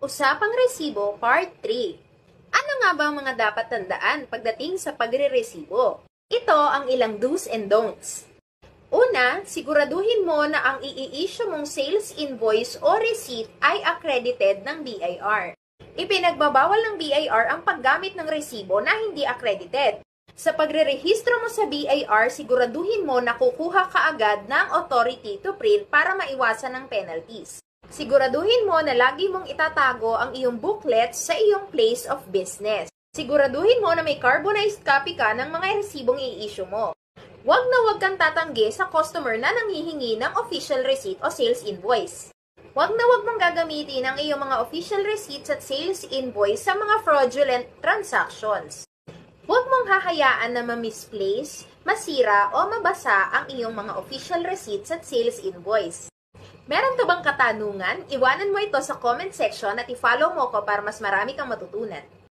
Usapang Resibo Part 3. Ano nga ba ang mga dapat tandaan pagdating sa pagre-resibo? Ito ang ilang do's and don'ts. Una, siguraduhin mo na ang i-issue mong sales invoice o receipt ay accredited ng BIR. Ipinagbabawal ng BIR ang paggamit ng resibo na hindi accredited. Sa pagre-rehistro mo sa BIR, siguraduhin mo na kukuha ka agad ng authority to print para maiwasan ng penalties. Siguraduhin mo na lagi mong itatago ang iyong booklet sa iyong place of business. Siguraduhin mo na may carbonized copy ka ng mga resibong i-issue mo. Huwag na huwag kang tatanggi sa customer na nanghihingi ng official receipt o sales invoice. Huwag na huwag mong gagamitin ang iyong mga official receipts at sales invoice sa mga fraudulent transactions. Huwag mong hahayaan na ma-misplace, masira o mabasa ang iyong mga official receipts at sales invoice. Meron ka bang katanungan? Iwanan mo ito sa comment section at i-follow mo ko para mas marami kang matutunan.